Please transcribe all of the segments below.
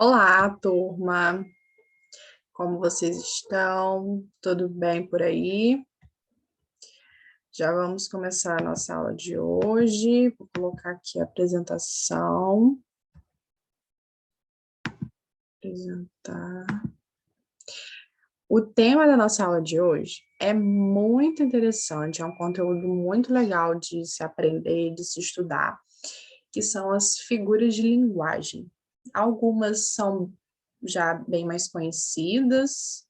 Olá, turma! Como vocês estão? Tudo bem por aí? Já vamos começar a nossa aula de hoje. Vou colocar aqui a apresentação. Apresentar. O tema da nossa aula de hoje é muito interessante, é um conteúdo muito legal de se aprender, de se estudar, que são as figuras de linguagem. Algumas são já bem mais conhecidas.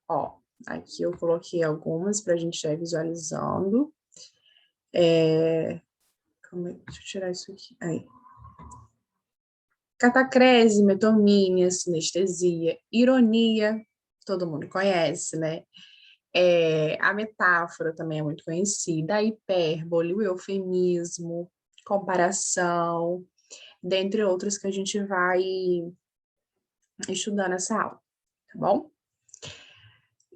Ó, aqui eu coloquei algumas para a gente já ir visualizando. Deixa eu tirar isso aqui. Aí. Catacrese, metonimia, sinestesia, ironia, todo mundo conhece, né? A metáfora também é muito conhecida, a hipérbole, o eufemismo, comparação, dentre outros que a gente vai estudar nessa aula, tá bom?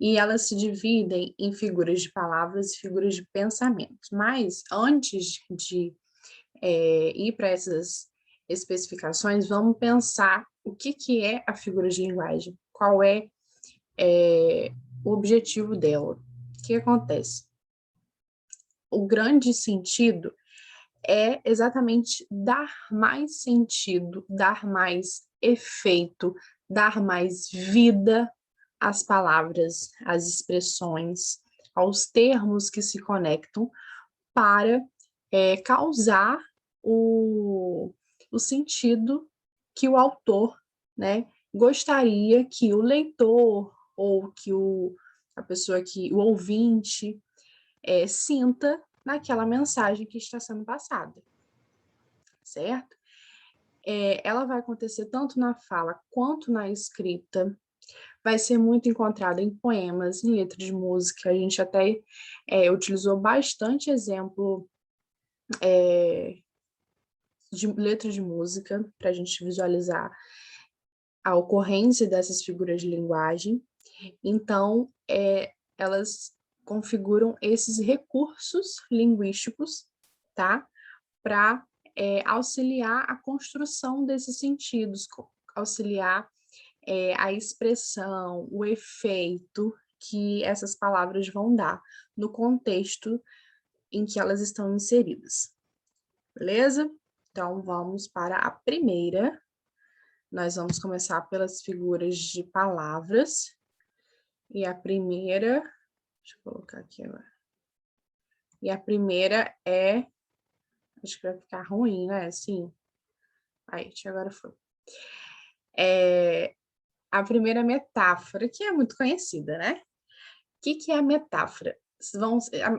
E elas se dividem em figuras de palavras e figuras de pensamentos. Mas, antes de ir para essas especificações, vamos pensar o que é a figura de linguagem, qual é o objetivo dela. O que acontece? O grande sentido é exatamente dar mais sentido, dar mais efeito, dar mais vida às palavras, às expressões, aos termos que se conectam para causar o sentido que o autor, né, gostaria que o leitor ou que a pessoa que o ouvinte sinta naquela mensagem que está sendo passada, certo? Ela vai acontecer tanto na fala quanto na escrita, vai ser muito encontrada em poemas, em letras de música, a gente até utilizou bastante exemplo de letras de música para a gente visualizar a ocorrência dessas figuras de linguagem. Então, elas configuram esses recursos linguísticos, tá? Para auxiliar a construção desses sentidos, auxiliar a expressão, o efeito que essas palavras vão dar no contexto em que elas estão inseridas. Beleza? Então, vamos para a primeira. Nós vamos começar pelas figuras de palavras. E a primeira, deixa eu colocar aqui agora. E a primeira acho que vai ficar ruim, né? Assim. Aí, agora foi. A primeira metáfora, que é muito conhecida, né? O que é a metáfora?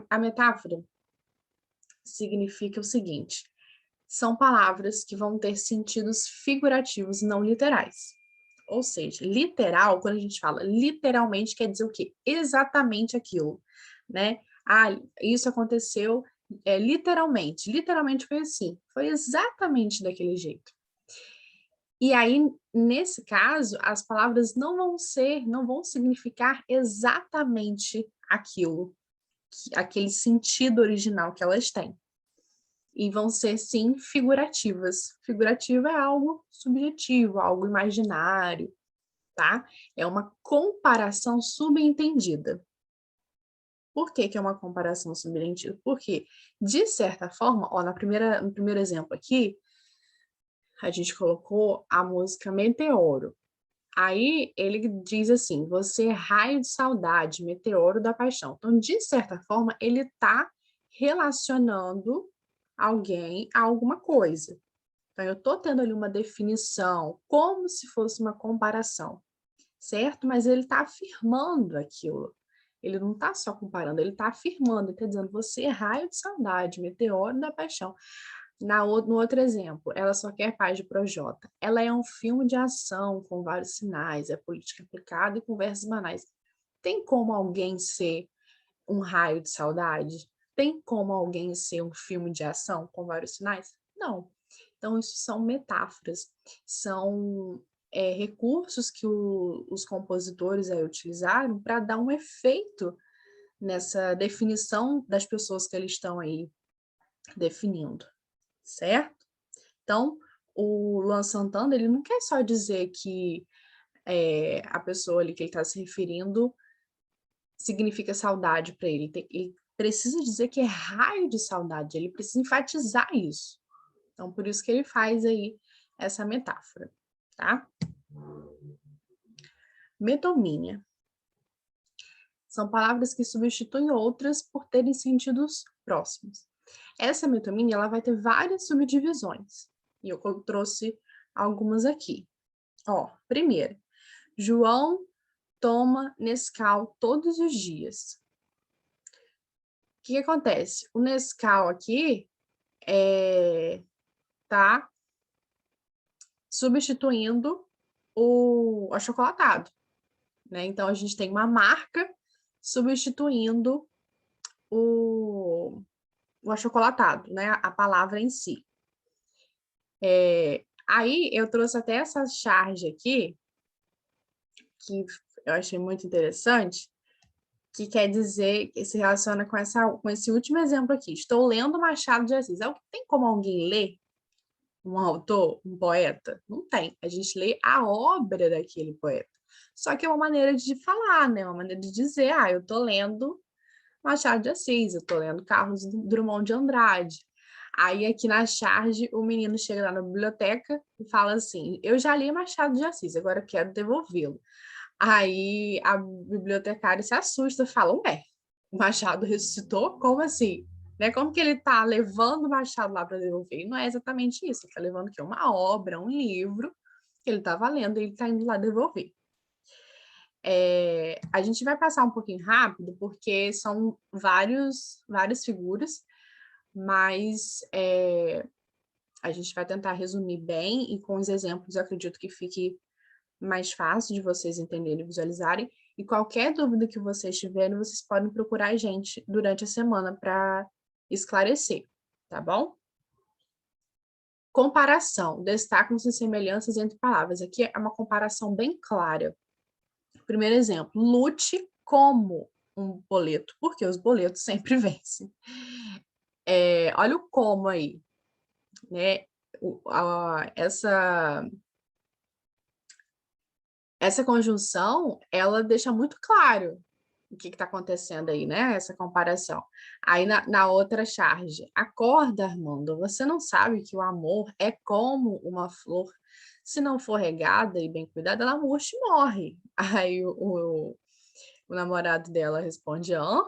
A metáfora significa o seguinte: são palavras que vão ter sentidos figurativos, não literais. Ou seja, literal, quando a gente fala literalmente, quer dizer o quê? Exatamente aquilo, né? Isso aconteceu literalmente. Literalmente foi assim. Foi exatamente daquele jeito. E aí, nesse caso, as palavras não vão significar exatamente aquilo, aquele sentido original que elas têm. E vão ser, sim, figurativas. Figurativa é algo subjetivo, algo imaginário, tá? É uma comparação subentendida. Por que é uma comparação subentendida? Porque, de certa forma, no primeiro exemplo aqui, a gente colocou a música Meteoro. Aí ele diz assim: você é raio de saudade, meteoro da paixão. Então, de certa forma, ele está relacionando alguém a alguma coisa. Então, eu estou tendo ali uma definição, como se fosse uma comparação, certo? Mas ele está afirmando aquilo. Ele não está só comparando, ele está afirmando, está dizendo: você é raio de saudade, meteoro da paixão. No outro exemplo, Ela Só Quer Paz de Projota. Ela é um filme de ação com vários sinais, é política aplicada e conversas banais. Tem como alguém ser um raio de saudade? Tem como alguém ser um filme de ação com vários sinais? Não. Então, isso são metáforas, são recursos que os compositores aí utilizaram para dar um efeito nessa definição das pessoas que eles estão aí definindo, certo? Então, o Luan Santana, ele não quer só dizer que a pessoa ali que ele está se referindo significa saudade para ele. Ele precisa dizer que é raio de saudade, ele precisa enfatizar isso. Então, por isso que ele faz aí essa metáfora, tá? Metonimia. São palavras que substituem outras por terem sentidos próximos. Essa metonimia, ela vai ter várias subdivisões. E eu trouxe algumas aqui. Ó, primeiro, João toma Nescau todos os dias. O que acontece? O Nescau aqui tá substituindo o achocolatado, né? Então, a gente tem uma marca substituindo o achocolatado, né? A palavra em si. Aí, eu trouxe até essa charge aqui, que eu achei muito interessante, que quer dizer, que se relaciona com esse último exemplo aqui. Estou lendo Machado de Assis. Tem como alguém ler um autor, um poeta? Não tem. A gente lê a obra daquele poeta. Só que é uma maneira de falar, né? Uma maneira de dizer, eu estou lendo Machado de Assis, eu estou lendo Carlos Drummond de Andrade. Aí aqui na charge, o menino chega lá na biblioteca e fala assim, eu já li Machado de Assis, agora eu quero devolvê-lo. Aí a bibliotecária se assusta, fala, ué, o Machado ressuscitou? Como assim? Né? Como que ele está levando o Machado lá para devolver? E não é exatamente isso, ele está levando aqui uma obra, um livro, que ele estava lendo e ele está indo lá devolver. A gente vai passar um pouquinho rápido, porque são várias figuras, mas a gente vai tentar resumir bem e com os exemplos eu acredito que fique mais fácil de vocês entenderem e visualizarem. E qualquer dúvida que vocês tiverem, vocês podem procurar a gente durante a semana para esclarecer, tá bom? Comparação. Destacam-se semelhanças entre palavras. Aqui é uma comparação bem clara. Primeiro exemplo, lute como um boleto, porque os boletos sempre vencem. Olha o como aí, né? Essa conjunção, ela deixa muito claro o que está acontecendo aí, né? Essa comparação. Aí na outra charge, acorda, Armando, você não sabe que o amor é como uma flor, se não for regada e bem cuidada, ela murcha e morre. Aí o namorado dela responde, hã?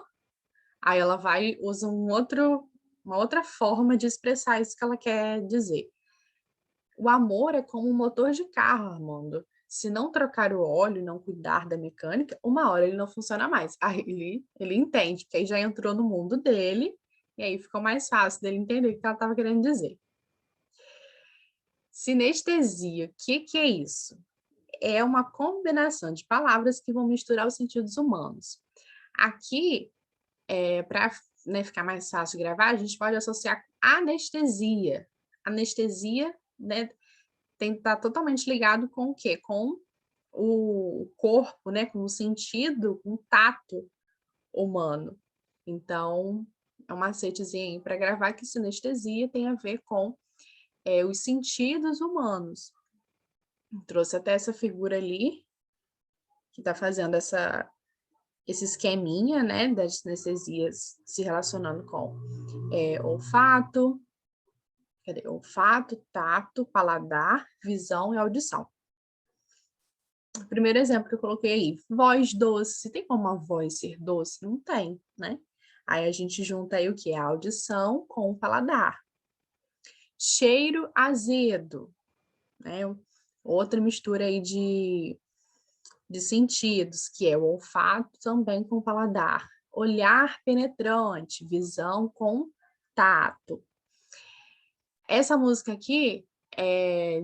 Aí ela vai e usa uma outra forma de expressar isso que ela quer dizer. O amor é como um motor de carro, Armando. Se não trocar o óleo e não cuidar da mecânica, uma hora ele não funciona mais. Aí ele entende, porque aí já entrou no mundo dele, e aí ficou mais fácil dele entender o que ela estava querendo dizer. Sinestesia, o que é isso? É uma combinação de palavras que vão misturar os sentidos humanos. Aqui, para ficar mais fácil de gravar, a gente pode associar com anestesia. Anestesia, né, tem que estar totalmente ligado com o quê? Com o corpo, né? Com o sentido, com o tato humano. Então, é um macetezinho para gravar que sinestesia tem a ver com os sentidos humanos. Trouxe até essa figura ali, que está fazendo esse esqueminha, né? Das sinestesias se relacionando com olfato, olfato, tato, paladar, visão e audição. O primeiro exemplo que eu coloquei aí, voz doce. Tem como uma voz ser doce? Não tem, né? Aí a gente junta aí o que? A audição com o paladar. Cheiro azedo, né? Outra mistura aí de sentidos, que é o olfato também com o paladar. Olhar penetrante, visão com tato. Essa música aqui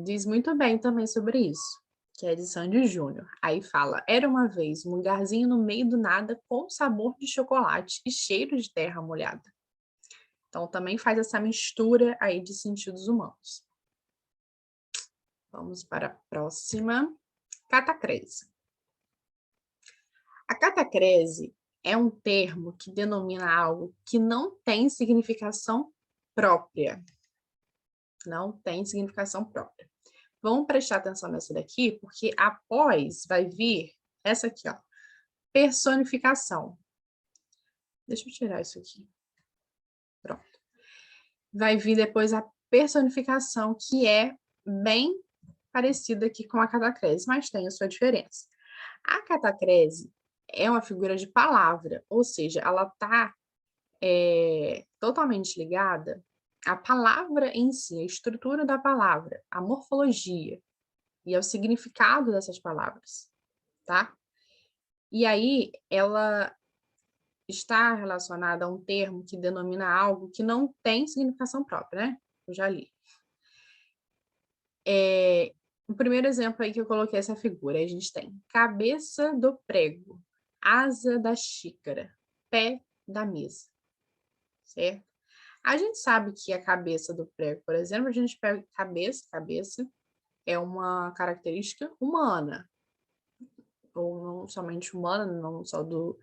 diz muito bem também sobre isso, que é de Sandy Júnior. Aí fala, era uma vez um lugarzinho no meio do nada com sabor de chocolate e cheiro de terra molhada. Então também faz essa mistura aí de sentidos humanos. Vamos para a próxima. Catacrese. A catacrese é um termo que denomina algo que não tem significação própria. Não tem significação própria. Vamos prestar atenção nessa daqui, porque após vai vir essa aqui, ó, personificação. Deixa eu tirar isso aqui. Pronto. Vai vir depois a personificação, que é bem parecida aqui com a catacrese, mas tem a sua diferença. A catacrese é uma figura de palavra, ou seja, ela está totalmente ligada à palavra em si, à estrutura da palavra, à morfologia e ao significado dessas palavras, tá? E aí, ela está relacionada a um termo que denomina algo que não tem significação própria, né? Eu já li. O primeiro exemplo aí que eu coloquei essa figura, a gente tem cabeça do prego, asa da xícara, pé da mesa, certo? A gente sabe que a cabeça do prego, por exemplo, a gente pega cabeça é uma característica humana, ou não somente humana, não só do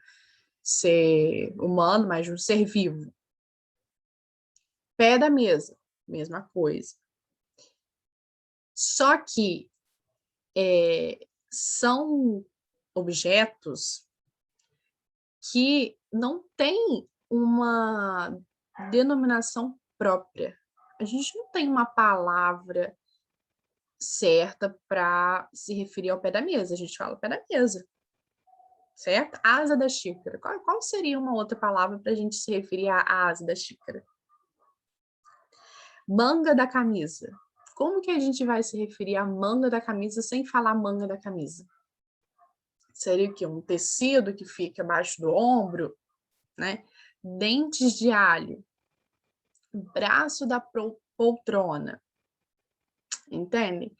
ser humano, mas de um ser vivo. Pé da mesa, mesma coisa. Só que são objetos que não têm uma denominação própria. A gente não tem uma palavra certa para se referir ao pé da mesa. A gente fala pé da mesa, certo? Asa da xícara. Qual seria uma outra palavra para a gente se referir à asa da xícara? Manga da camisa. Como que a gente vai se referir à manga da camisa sem falar manga da camisa? Seria o quê? Um tecido que fica abaixo do ombro, né? Dentes de alho. Braço da poltrona. Entende?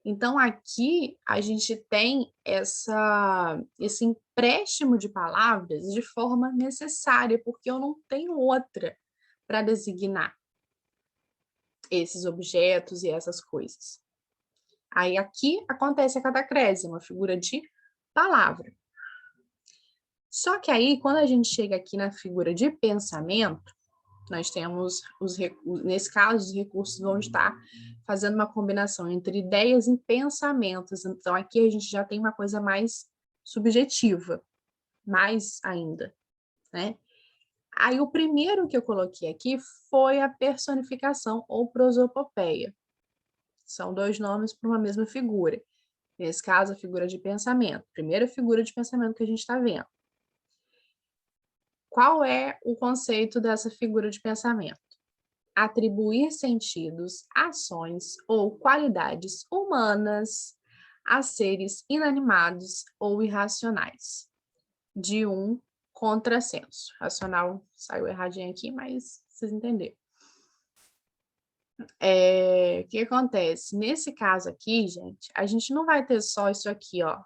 Então, aqui a gente tem esse empréstimo de palavras de forma necessária, porque eu não tenho outra para designar esses objetos e essas coisas. Aí aqui acontece a catacrese, uma figura de palavra. Só que aí, quando a gente chega aqui na figura de pensamento, nós temos, nesse caso, os recursos vão estar fazendo uma combinação entre ideias e pensamentos. Então, aqui a gente já tem uma coisa mais subjetiva, mais ainda, né? Aí, o primeiro que eu coloquei aqui foi a personificação ou prosopopeia. São dois nomes para uma mesma figura. Nesse caso, a figura de pensamento. Primeira figura de pensamento que a gente está vendo. Qual é o conceito dessa figura de pensamento? Atribuir sentidos, ações ou qualidades humanas a seres inanimados ou irracionais, de um contrassenso. Racional saiu erradinho aqui, mas vocês entenderam. O que acontece? Nesse caso aqui, gente, a gente não vai ter só isso aqui, ó.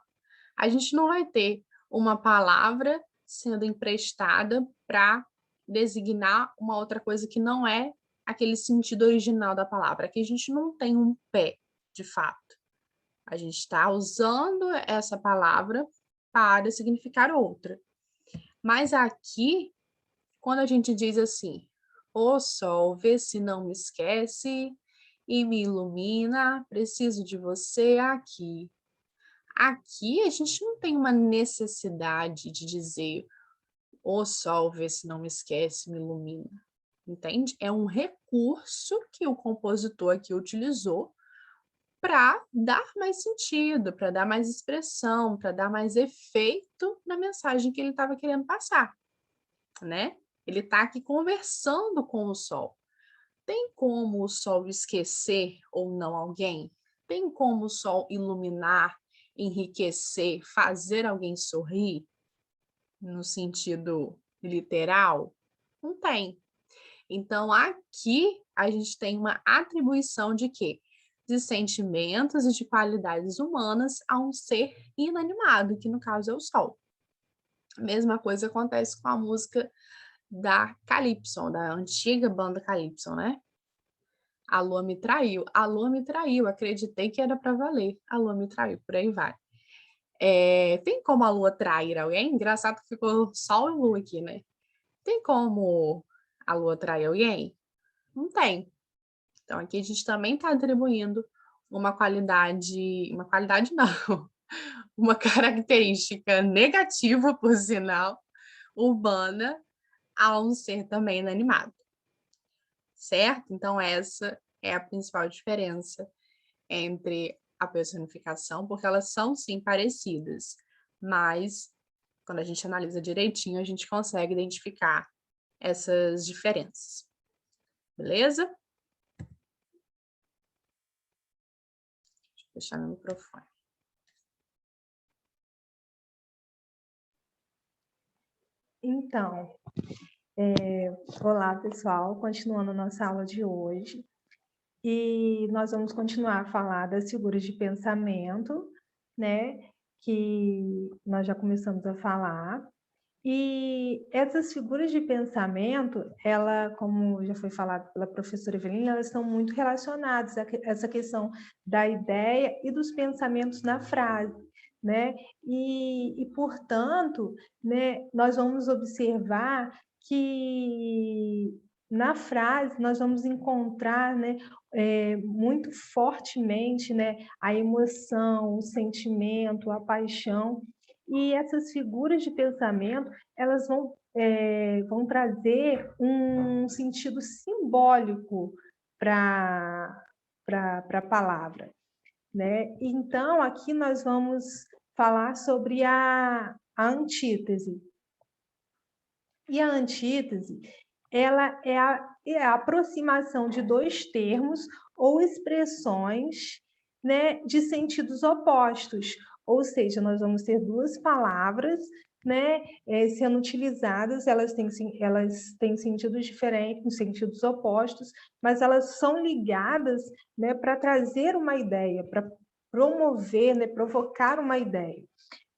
A gente não vai ter uma palavra sendo emprestada para designar uma outra coisa que não é aquele sentido original da palavra. Aqui a gente não tem um pé, de fato. A gente está usando essa palavra para significar outra. Mas aqui, quando a gente diz assim, o sol, vê se não me esquece e me ilumina, preciso de você aqui. Aqui a gente não tem uma necessidade de dizer o sol, vê se não me esquece, me ilumina. Entende? É um recurso que o compositor aqui utilizou para dar mais sentido, para dar mais expressão, para dar mais efeito na mensagem que ele estava querendo passar, né? Ele está aqui conversando com o sol. Tem como o sol esquecer ou não alguém? Tem como o sol iluminar, enriquecer, fazer alguém sorrir, no sentido literal? Não tem. Então, aqui a gente tem uma atribuição de quê? De sentimentos e de qualidades humanas a um ser inanimado, que no caso é o sol. A mesma coisa acontece com a música da Calypso, da antiga banda Calypso, né? A lua me traiu, a lua me traiu, acreditei que era para valer, a lua me traiu, por aí vai. Tem como a lua trair alguém? Engraçado que ficou sol e lua aqui, né? Tem como a lua trair alguém? Não tem. Então, aqui a gente também está atribuindo uma qualidade não, uma característica negativa, por sinal, urbana, a um ser também inanimado, certo? Então, essa é a principal diferença entre a personificação, porque elas são sim parecidas, mas quando a gente analisa direitinho, a gente consegue identificar essas diferenças. Beleza? Deixa eu fechar meu microfone. Então, olá pessoal, continuando a nossa aula de hoje, e nós vamos continuar a falar das figuras de pensamento, né, que nós já começamos a falar, e essas figuras de pensamento, ela, como já foi falado pela professora Evelina, elas estão muito relacionadas a essa questão da ideia e dos pensamentos na frase, né? Portanto, né, nós vamos observar que na frase nós vamos encontrar, né, muito fortemente, né, a emoção, o sentimento, a paixão, e essas figuras de pensamento, elas vão trazer um sentido simbólico para a palavra, né? Então, aqui nós vamos falar sobre a antítese. E a antítese, ela é a aproximação de dois termos ou expressões, né, de sentidos opostos. Ou seja, nós vamos ter duas palavras, né, sendo utilizadas, elas têm sentidos diferentes, sentidos opostos, mas elas são ligadas, né, para trazer uma ideia, para promover, né, provocar uma ideia.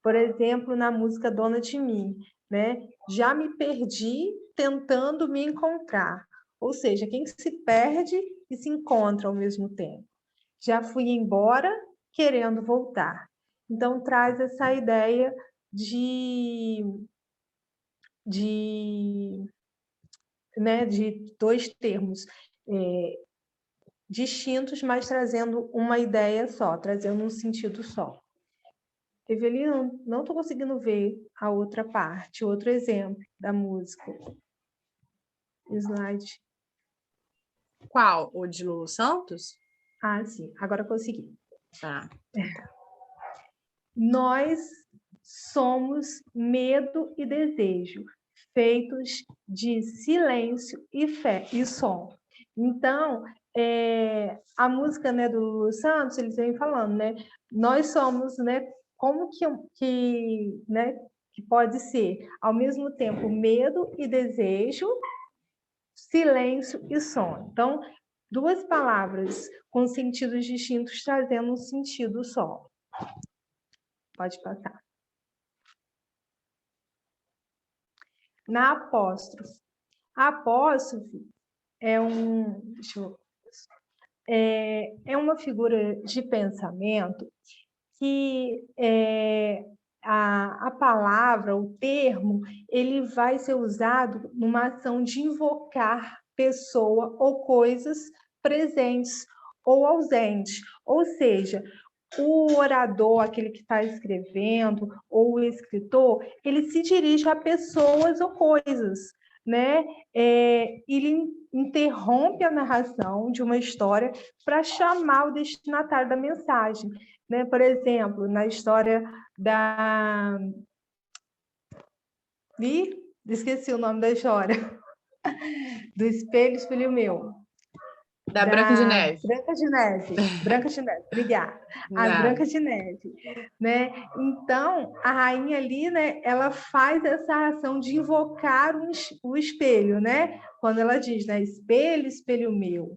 Por exemplo, na música Dona de Mim, né? Já me perdi tentando me encontrar. Ou seja, quem se perde e se encontra ao mesmo tempo. Já fui embora querendo voltar. Então, traz essa ideia de, né, de dois termos distintos, mas trazendo uma ideia só, trazendo um sentido só. Evelina, não estou conseguindo ver a outra parte, outro exemplo da música. Slide. Qual? O de Lulu Santos? Ah, sim, agora consegui. Tá. Nós somos medo e desejo, feitos de silêncio e fé e som. Então, a música, né, do Lulu Santos, eles vêm falando, né? Nós somos, né? Como né, que pode ser ao mesmo tempo medo e desejo, silêncio e som. Então, duas palavras com sentidos distintos trazendo um sentido só. Pode passar. Na apóstrofe. A apóstrofe é uma figura de pensamento que a palavra, o termo, ele vai ser usado numa ação de invocar pessoa ou coisas presentes ou ausentes. Ou seja, o orador, aquele que está escrevendo, ou o escritor, ele se dirige a pessoas ou coisas, né? Ele interrompe a narração de uma história para chamar o destinatário da mensagem, né? Por exemplo, na história da... esqueci o nome da história. Do Espelho, Espelho Meu. Da Branca de Neve. Branca de Neve. Branca de Neve, obrigada. As Brancas de Neve, né? Então, a rainha ali, né, ela faz essa ação de invocar o espelho, né? Quando ela diz, né, espelho, espelho meu,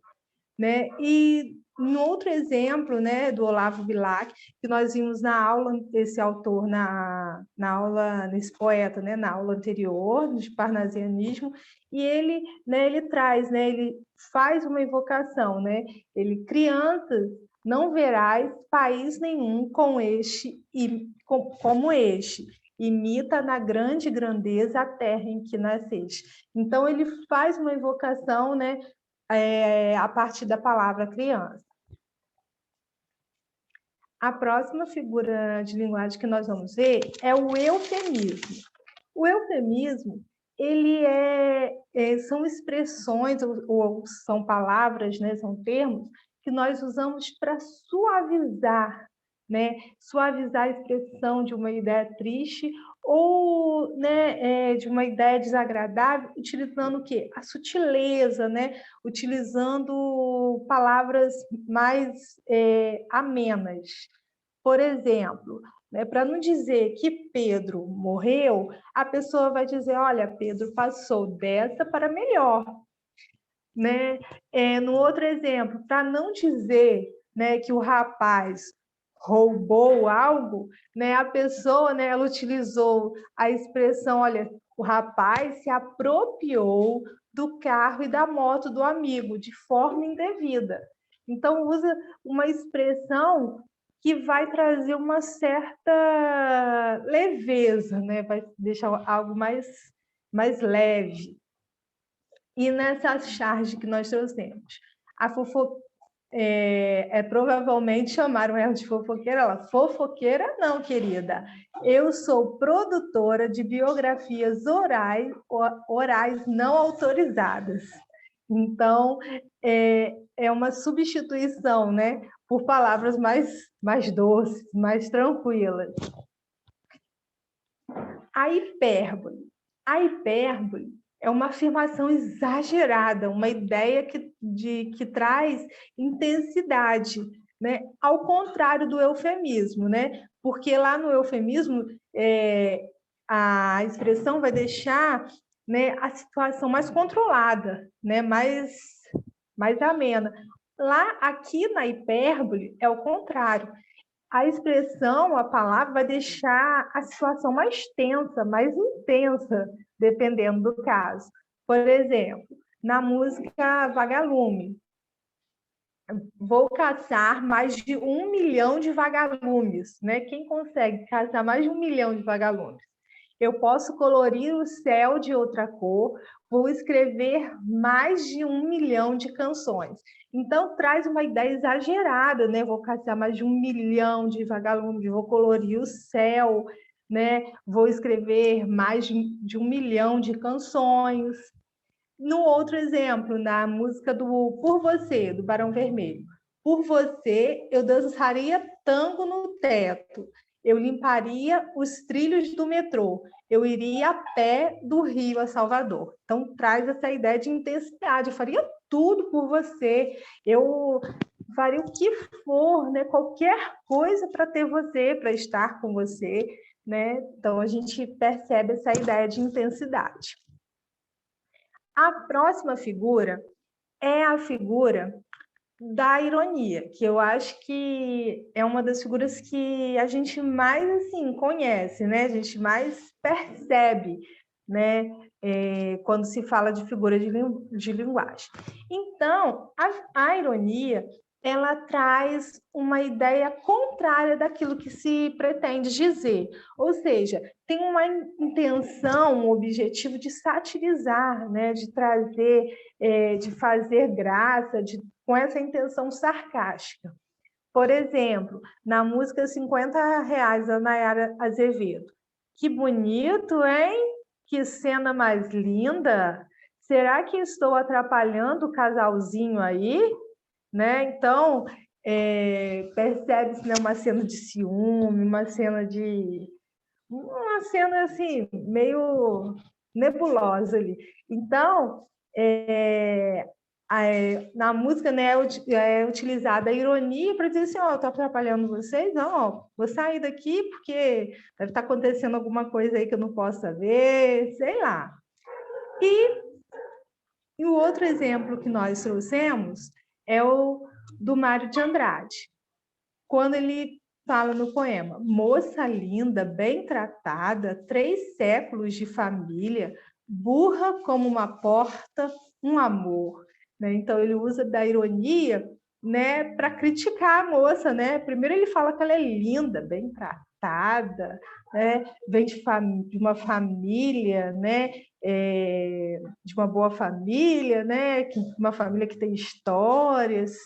né? E um outro exemplo, né, do Olavo Bilac, que nós vimos na aula desse autor, na aula, nesse poeta, né, na aula anterior, de parnasianismo, e ele, né, ele traz, né, ele faz uma invocação, né, ele, crianças, não verás país nenhum com este, como este, imita na grande grandeza a terra em que nasceste. Então, ele faz uma invocação, né, a partir da palavra criança. A próxima figura de linguagem que nós vamos ver é o eufemismo. O eufemismo, ele são expressões ou são palavras, né, são termos que nós usamos para suavizar, né, suavizar a expressão de uma ideia triste ou, né, de uma ideia desagradável, utilizando o quê? A sutileza, né, utilizando palavras mais amenas. Por exemplo, né, para não dizer que Pedro morreu, a pessoa vai dizer, olha, Pedro passou dessa para melhor. Né? No outro exemplo, para não dizer, né, que o rapaz roubou algo, né, a pessoa, né, ela utilizou a expressão, olha, o rapaz se apropriou do carro e da moto do amigo de forma indevida. Então, usa uma expressão que vai trazer uma certa leveza, né? Vai deixar algo mais leve. E nessa charge que nós trouxemos, a provavelmente chamaram ela de fofoqueira. Ela, fofoqueira não, querida. Eu sou produtora de biografias orais não autorizadas. Então, é uma substituição, né, por palavras mais doces, mais tranquilas. A hipérbole. A hipérbole é uma afirmação exagerada, uma ideia que traz intensidade, né? Ao contrário do eufemismo, né? Porque lá no eufemismo a expressão vai deixar, né, a situação mais controlada, né? mais amena. Aqui na hipérbole é o contrário. A expressão, a palavra, vai deixar a situação mais tensa, mais intensa, dependendo do caso. Por exemplo, na música Vagalume, vou caçar mais de 1 milhão de vagalumes, né? Quem consegue caçar mais de 1 milhão de vagalumes? Eu posso colorir o céu de outra cor, vou escrever mais de 1 milhão de canções. Então, traz uma ideia exagerada, né? Vou caçar mais de 1 milhão de vagalumes, vou colorir o céu, né? Vou escrever mais de 1 milhão de canções. No outro exemplo, na música do Por Você, do Barão Vermelho. Por você, eu dançaria tango no teto. Eu limparia os trilhos do metrô. Eu iria a pé do Rio a Salvador. Então, traz essa ideia de intensidade. Eu faria tudo por você. Eu faria o que for, né? Qualquer coisa para ter você, para estar com você. Né? Então, a gente percebe essa ideia de intensidade. A próxima figura é a figura da ironia, que eu acho que é uma das figuras que a gente mais assim conhece, né? A gente mais percebe, né? Quando se fala de figura de linguagem. Então, a ironia, ela traz uma ideia contrária daquilo que se pretende dizer. Ou seja, tem uma intenção, um objetivo de satirizar, né? De trazer, de fazer graça, com essa intenção sarcástica. Por exemplo, na música 50 reais, da Nayara Azevedo. Que bonito, hein? Que cena mais linda! Será que estou atrapalhando o casalzinho aí? Né? Então, percebe-se, né, uma cena de ciúme, uma cena assim, meio nebulosa ali. Então, na música, né, é utilizada a ironia para dizer assim, ó, eu estou atrapalhando vocês? Não, ó, vou sair daqui porque deve estar acontecendo alguma coisa aí que eu não possa ver, sei lá. E o outro exemplo que nós trouxemos é o do Mário de Andrade, quando ele fala no poema, moça linda, bem tratada, 3 séculos de família, burra como uma porta, um amor. Né? Então, ele usa da ironia né, para criticar a moça, né? Primeiro ele fala que ela é linda, bem tratada, né? Vem de uma família, né? De uma boa família, né? Uma família que tem histórias,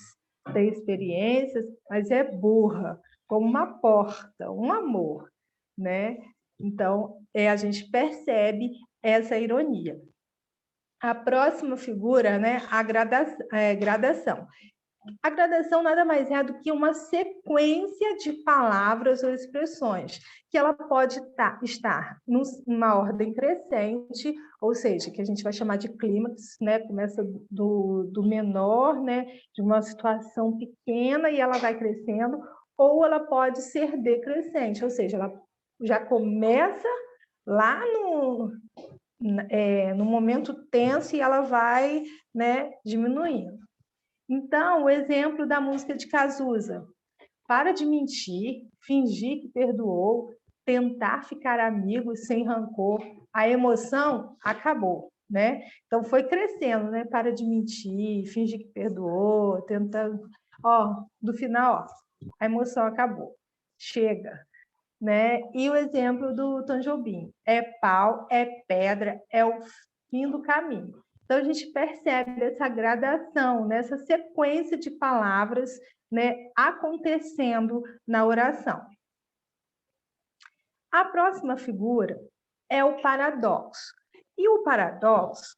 tem experiências, mas é burra, como uma porta, um amor, né? Então, a gente percebe essa ironia. A próxima figura, né, a gradação. A gradação nada mais é do que uma sequência de palavras ou expressões, que ela pode estar numa ordem crescente, ou seja, que a gente vai chamar de clímax, né? Começa do menor, né? De uma situação pequena e ela vai crescendo, ou ela pode ser decrescente, ou seja, ela já começa lá no momento tenso e ela vai, né, diminuindo. Então, o exemplo da música de Cazuza. Para de mentir, fingir que perdoou, tentar ficar amigo sem rancor. A emoção acabou, né? Então, foi crescendo, né? Para de mentir, fingir que perdoou, tentando... Ó, do final, ó, a emoção acabou. Chega, né? E o exemplo do Tom Jobim. É pau, é pedra, é o fim do caminho. Então, a gente percebe essa gradação, nessa sequência de palavras, né, acontecendo na oração. A próxima figura é o paradoxo. E o paradoxo,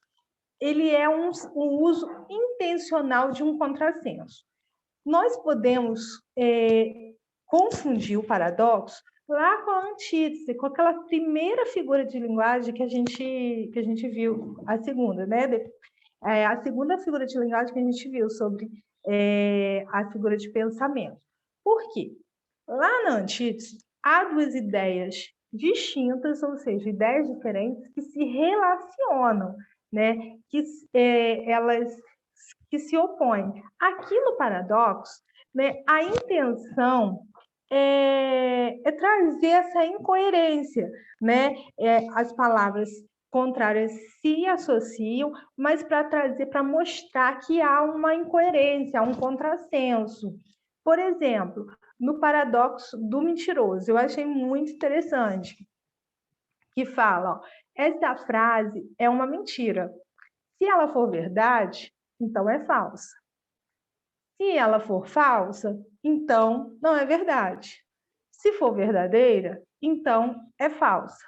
ele é um uso intencional de um contrassenso. Nós podemos confundir o paradoxo lá com a antítese, com aquela primeira figura de linguagem que a gente viu, a segunda, né? A segunda figura de linguagem que a gente viu sobre a figura de pensamento. Por quê? Lá na antítese, há duas ideias distintas, ou seja, ideias diferentes que se relacionam, né? Que elas que se opõem. Aqui no paradoxo, né, a intenção é trazer essa incoerência, né? As palavras contrárias se associam, mas para mostrar que há uma incoerência, há um contrassenso. Por exemplo, no paradoxo do mentiroso, eu achei muito interessante, que fala, ó, essa frase é uma mentira. Se ela for verdade, então é falsa. Se ela for falsa, então não é verdade. Se for verdadeira, então é falsa.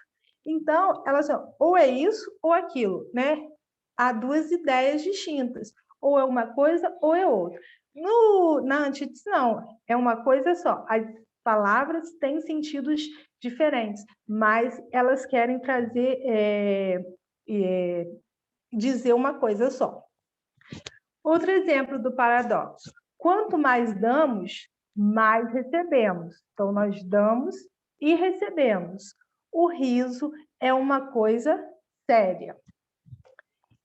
Então, elas são ou é isso ou aquilo, né? Há duas ideias distintas. Ou é uma coisa ou é outra. Na antítese, não. É uma coisa só. As palavras têm sentidos diferentes, mas elas querem dizer uma coisa só. Outro exemplo do paradoxo. Quanto mais damos, mais recebemos. Então, nós damos e recebemos. O riso é uma coisa séria.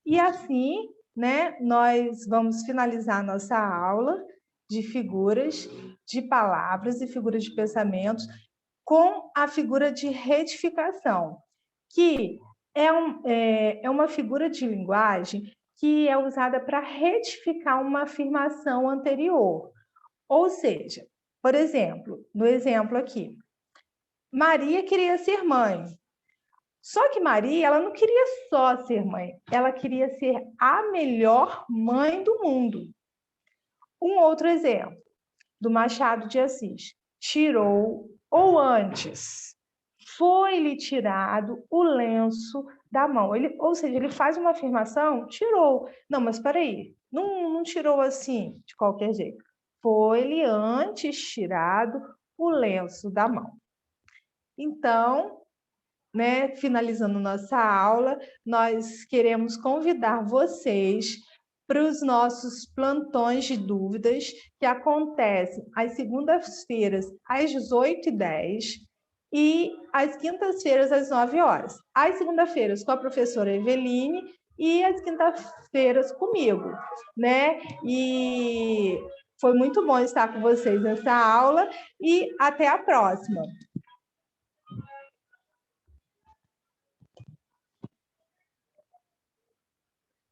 E assim, né, nós vamos finalizar nossa aula de figuras, de palavras e figuras de pensamentos com a figura de retificação, que é uma figura de linguagem que é usada para retificar uma afirmação anterior. Ou seja, por exemplo, no exemplo aqui, Maria queria ser mãe. Só que Maria, ela não queria só ser mãe, ela queria ser a melhor mãe do mundo. Um outro exemplo, do Machado de Assis. Tirou, ou antes, foi-lhe tirado o lenço da mão. Ou seja, ele faz uma afirmação, tirou. Não, mas espera aí, não tirou assim, de qualquer jeito. Foi-lhe antes tirado o lenço da mão. Então, né, finalizando nossa aula, nós queremos convidar vocês para os nossos plantões de dúvidas, que acontecem às segundas-feiras, às 18h10, e às quintas-feiras, às 9 horas. Às segundas-feiras, com a professora Eveline, e às quintas-feiras comigo, né? E foi muito bom estar com vocês nessa aula, e até a próxima.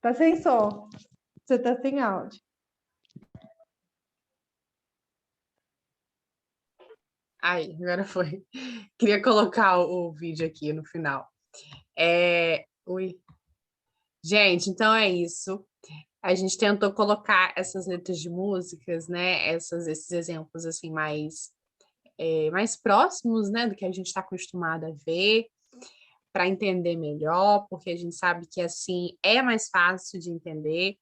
Tá sem som. Você tá sem áudio. Aí, agora foi. Queria colocar o vídeo aqui no final. Ui. Gente, então é isso. A gente tentou colocar essas letras de músicas, né? Esses exemplos assim mais próximos, né, do que a gente está acostumado a ver, para entender melhor, porque a gente sabe que assim é mais fácil de entender.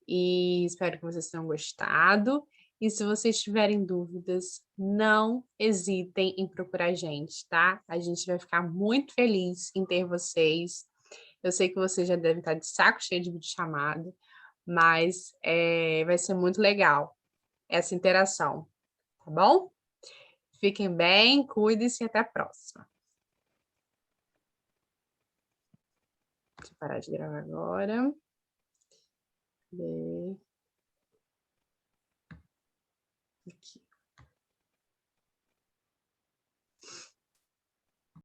E espero que vocês tenham gostado. E se vocês tiverem dúvidas, não hesitem em procurar a gente, tá? A gente vai ficar muito feliz em ter vocês. Eu sei que vocês já devem estar de saco cheio de videochamada, mas vai ser muito legal essa interação, tá bom? Fiquem bem, cuidem-se e até a próxima. Deixa eu parar de gravar agora. Aqui.